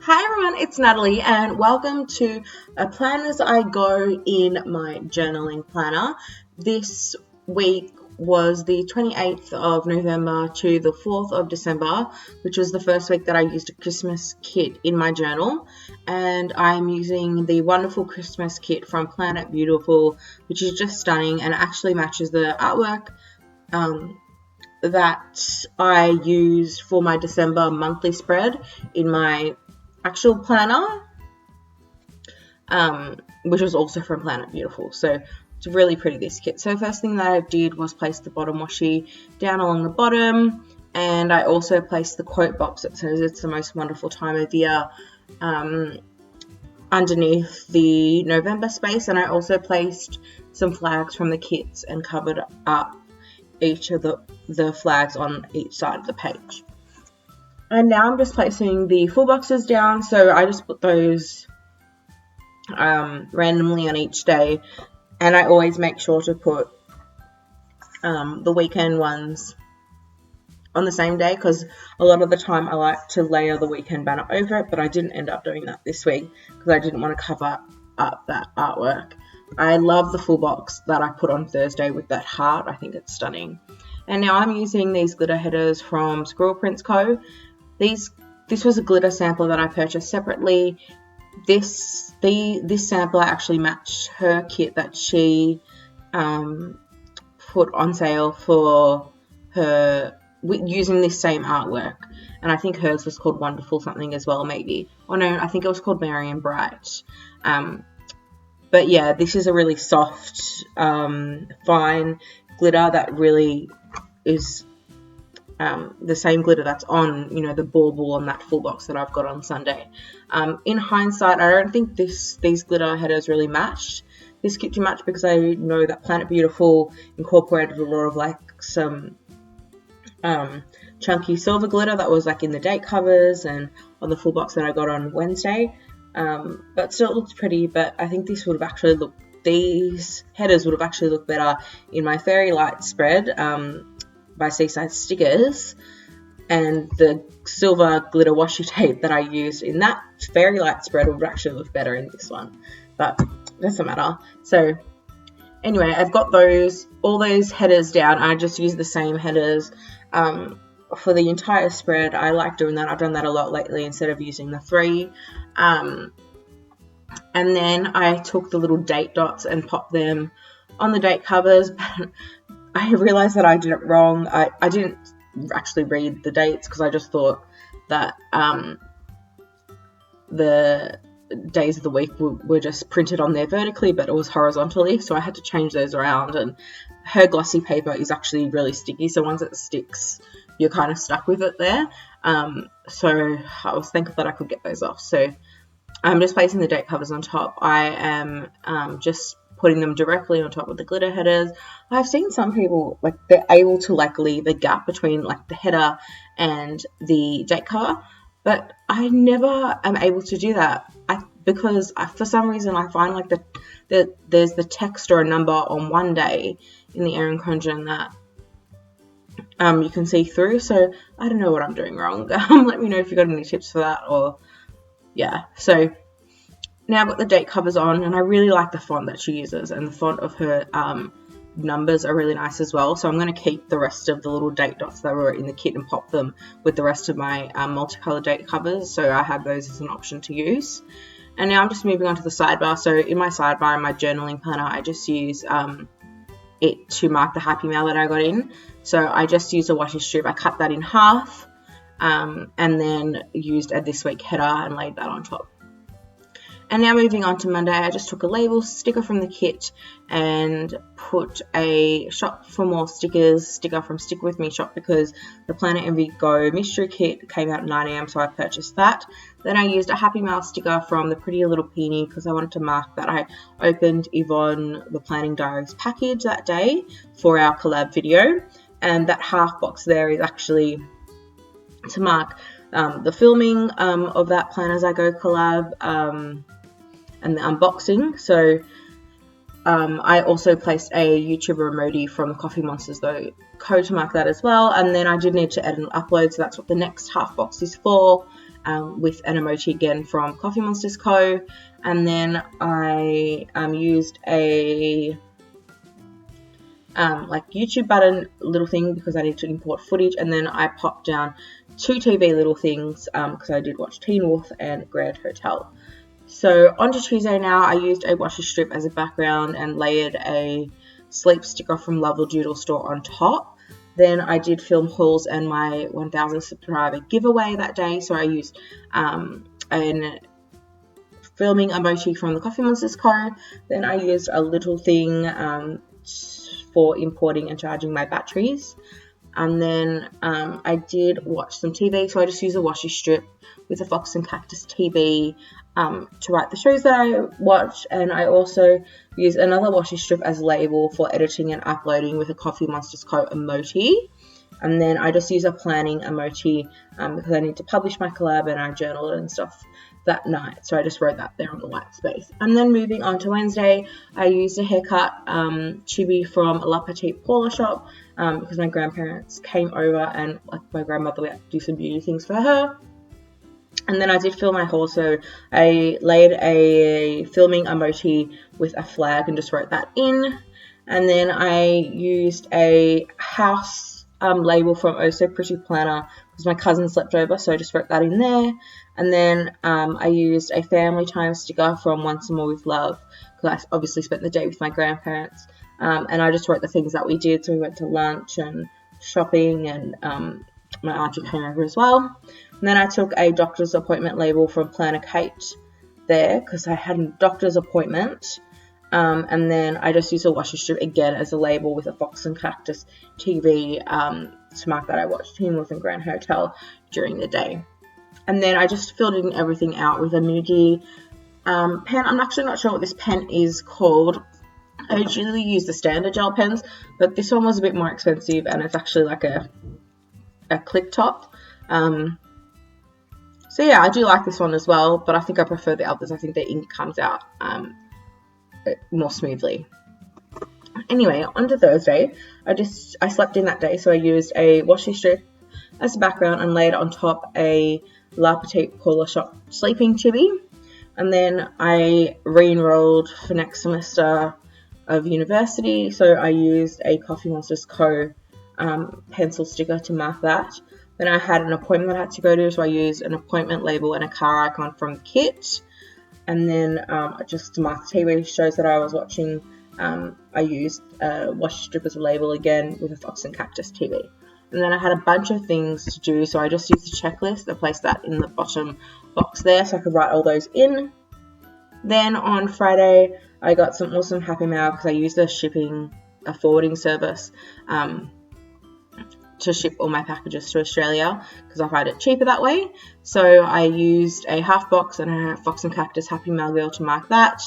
Hi everyone, it's Natalie and welcome to a plan as I go in my journaling planner. This week was the 28th of November to the 4th of December, which was the first week that I used a Christmas kit in my journal, and I'm using the wonderful Christmas kit from Planet Beautiful, which is just stunning and actually matches the artwork that I used for my December monthly spread in my actual planner, which was also from Planet Beautiful. So it's really pretty, this kit. So first thing that I did was place the bottom washi down along the bottom, and I also placed the quote box that says it's the most wonderful time of year underneath the November space, and I also placed some flags from the kits and covered up each of the flags on each side of the page. And now I'm just placing the full boxes down, so I just put those randomly on each day, and I always make sure to put the weekend ones on the same day, because a lot of the time I like to layer the weekend banner over it, but I didn't end up doing that this week because I didn't want to cover up that artwork. I love the full box that I put on Thursday with that heart. I think it's stunning. And now I'm using these glitter headers from Squirrel Prints Co. This was a glitter sample that I purchased separately. This sample actually matched her kit that she put on sale for her using this same artwork. And I think hers was called Wonderful something as well, maybe. Oh no, I think it was called Merry and Bright. But yeah, this is a really soft, fine glitter that really is the same glitter that's on, the bauble on that full box that I've got on Sunday. In hindsight, I don't think these glitter headers really matched this kit too much, because I know that Planet Beautiful incorporated a lot of like some chunky silver glitter that was like in the date covers and on the full box that I got on Wednesday. But still it looks pretty, but I think these headers would have actually looked better in my Fairy Light spread by Seaside Stickers, and the silver glitter washi tape that I used in that Fairy Light spread would actually look better in this one, but it doesn't matter. So anyway, I've got all those headers down. I just use the same headers for the entire spread. I like doing that. I've done that a lot lately instead of using the 3. And then I took the little date dots and popped them on the date covers, but I realized that I did it wrong. I didn't actually read the dates because I just thought that the days of the week were just printed on there vertically, but it was horizontally, so I had to change those around. And her glossy paper is actually really sticky, so once it sticks, you're kind of stuck with it there. So I was thankful that I could get those off. So I'm just placing the date covers on top. I am just putting them directly on top of the glitter headers. I've seen some people, like, they're able to like leave a gap between like the header and the date cover, but I never am able to do that. Because for some reason I find like there's the text or a number on one day in the Erin Condren that you can see through. So I don't know what I'm doing wrong. Let me know if you've got any tips for that. Or yeah, so now I've got the date covers on, and I really like the font that she uses, and the font of her numbers are really nice as well. So I'm going to keep the rest of the little date dots that were in the kit and pop them with the rest of my multicolour date covers, so I have those as an option to use. And now I'm just moving on to the sidebar. So in my sidebar, in my journaling planner, I just use it to mark the happy mail that I got in. So I just used a washi strip. I cut that in half and then used a This Week header and laid that on top. And now moving on to Monday, I just took a label sticker from the kit and put a Shop for More Stickers sticker from Stick With Me shop, because the Planet Envy Go mystery kit came out at 9 a.m, so I purchased that. Then I used a Happy Mail sticker from the Pretty Little Peony, because I wanted to mark that I opened Yvonne the Planning Diaries package that day for our collab video. And that half box there is actually to mark the filming of that Plan As I Go collab and the unboxing. So I also placed a YouTuber emoji from the Coffee Monsters though code to mark that as well. And then I did need to edit and upload, so that's what the next half box is for. with an emoji again from Coffee Monsters Co. And then I used a like YouTube button little thing because I need to import footage, and then I popped down 2 TV little things because I did watch Teen Wolf and Grand Hotel. So on to Tuesday now, I used a washi strip as a background and layered a sleep sticker from Lovell Doodle Store on top. Then I did film hauls and my 1000 subscriber giveaway that day, so I used an filming emoji from the Coffee Monsters Co. Then I used a little thing for importing and charging my batteries. And then I did watch some TV, so I just used a washi strip with a Fox and Cactus TV to write the shows that I watched, and I also used another washi strip as a label for editing and uploading with a Coffee Monsters Co. emoji. And then I just use a planning emoji because I need to publish my collab and I journaled and stuff that night. So I just wrote that there on the white space. And then moving on to Wednesday, I used a haircut chibi from La Petite Paula shop because my grandparents came over and like my grandmother, we had to do some beauty things for her. And then I did film my haul, so I laid a filming emoji with a flag and just wrote that in. And then I used a house label from Oh So Pretty Planner because my cousin slept over, so I just wrote that in there. And then I used a family time sticker from Once More With Love because I obviously spent the day with my grandparents. And I just wrote the things that we did, so we went to lunch and shopping, and my auntie came over as well. And then I took a doctor's appointment label from Planner Kate there because I had a doctor's appointment. And then I just used a washi strip again as a label with a Fox and Cactus TV to mark that I watched Teen Wolf and Grand Hotel during the day. And then I just filled in everything out with a Muji pen. I'm actually not sure what this pen is called. I usually use the standard gel pens, but this one was a bit more expensive and it's actually like a click top. So yeah, I do like this one as well, but I think I prefer the others. I think the ink comes out more smoothly. Anyway, on to Thursday, I slept in that day, so I used a washi strip as a background and laid on top a La Petite Paula shop sleeping chibi. And then I re-enrolled for next semester of university, so I used a Coffee Monsters Co. Pencil sticker to mark that. Then I had an appointment I had to go to, so I used an appointment label and a car icon from the kit. And then just to mark the TV shows that I was watching, I used a washi strip as a label again with a Fox and Cactus TV. And then I had a bunch of things to do, so I just used a checklist. I placed that in the bottom box there so I could write all those in. Then on Friday, I got some awesome Happy Mail because I used a forwarding service to ship all my packages to Australia because I find it cheaper that way. So I used a half box and a Fox and Cactus Happy Mail girl to mark that.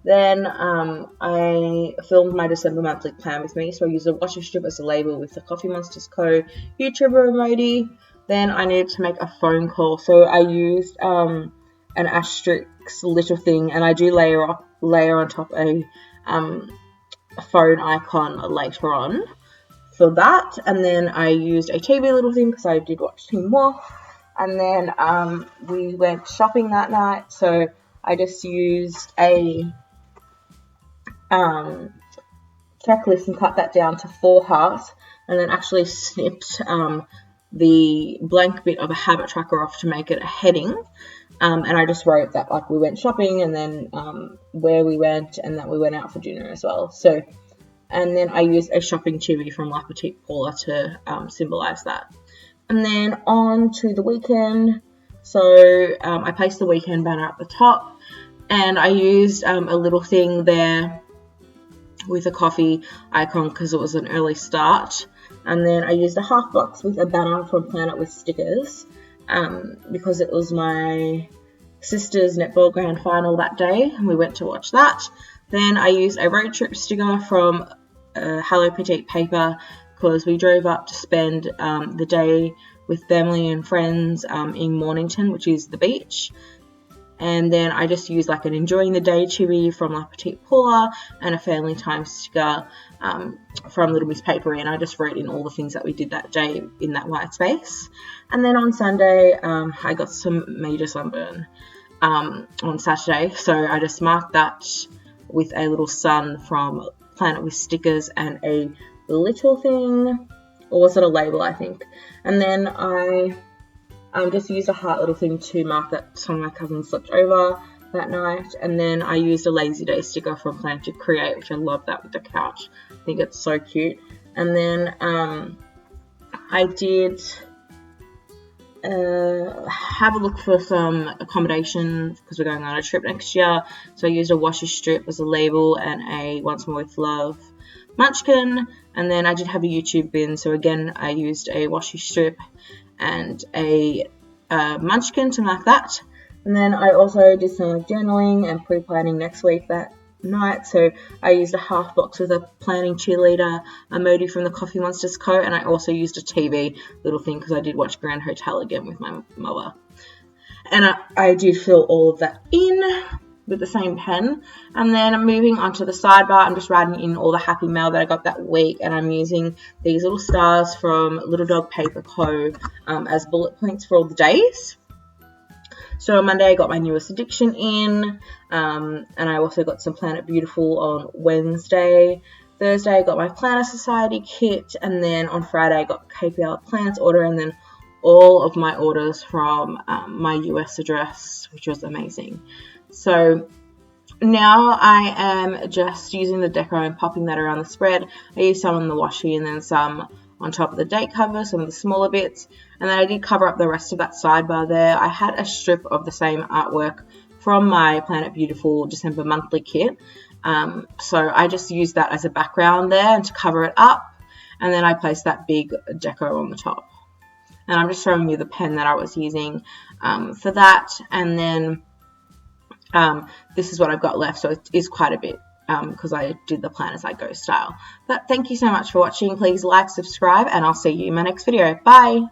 Then I filmed my December monthly plan with me, so I used a washi strip as a label with the Coffee Monsters Co. YouTuber emoji. Then I needed to make a phone call, so I used an asterisk little thing, and I do layer on top a phone icon later on for that. And then I used a TV little thing because I did watch Teen Wolf. And then we went shopping that night, so I just used a checklist and cut that down to 4 hearts, and then actually snipped the blank bit of a habit tracker off to make it a heading. And I just wrote that like we went shopping and then where we went and that we went out for dinner as well. So, and then I used a shopping chibi from La Petite Paula to symbolize that. And then on to the weekend. So I placed the weekend banner at the top, and I used a little thing there with a coffee icon because it was an early start. And then I used a half box with a banner from Planet with stickers because it was my sister's netball grand final that day and we went to watch that. Then I used a road trip sticker from Hello Petite Paper because we drove up to spend the day with family and friends in Mornington, which is the beach. And then I just used like an enjoying the day chibi from La Petite Paula and a family time sticker from Little Miss Papery, and I just wrote in all the things that we did that day in that white space. And then on Sunday, I got some major sunburn on Saturday, so I just marked that with a little sun from Planet with stickers and a little thing, or was it a label, I think. And then I just used a heart little thing to mark that some of my cousins slept over that night. And then I used a lazy day sticker from Plan to Create, which I love that with the couch. I think it's so cute. And then I did have a look for some accommodation because we're going on a trip next year. So I used a washi strip as a label and a Once More With Love munchkin. And then I did have a YouTube bin, so again I used a washi strip and a munchkin to mark that. And then I also did some journaling and pre-planning next week that night, so I used a half box with a planning cheerleader emoji from the Coffee Monsters Co, and I also used a TV little thing because I did watch Grand Hotel again with my mother. And I did fill all of that in with the same pen. And then I'm moving on to the sidebar. I'm just writing in all the happy mail that I got that week, and I'm using these little stars from Little Dog Paper Co as bullet points for all the days. So on Monday I got my newest addiction in, and I also got some Planet Beautiful on Wednesday. Thursday I got my Planner Society kit, and then on Friday I got KPL Plants order, and then all of my orders from my US address, which was amazing. So now I am just using the deco and popping that around the spread. I used some on the washi and then some on top of the date cover, some of the smaller bits. And then I did cover up the rest of that sidebar there. I had a strip of the same artwork from my Planet Beautiful December monthly kit. So I just used that as a background there and to cover it up. And then I placed that big deco on the top. And I'm just showing you the pen that I was using for that. And then this is what I've got left, so it is quite a bit because I did the plan as I go style. But thank you so much for watching. Please like, subscribe, and I'll see you in my next video. Bye!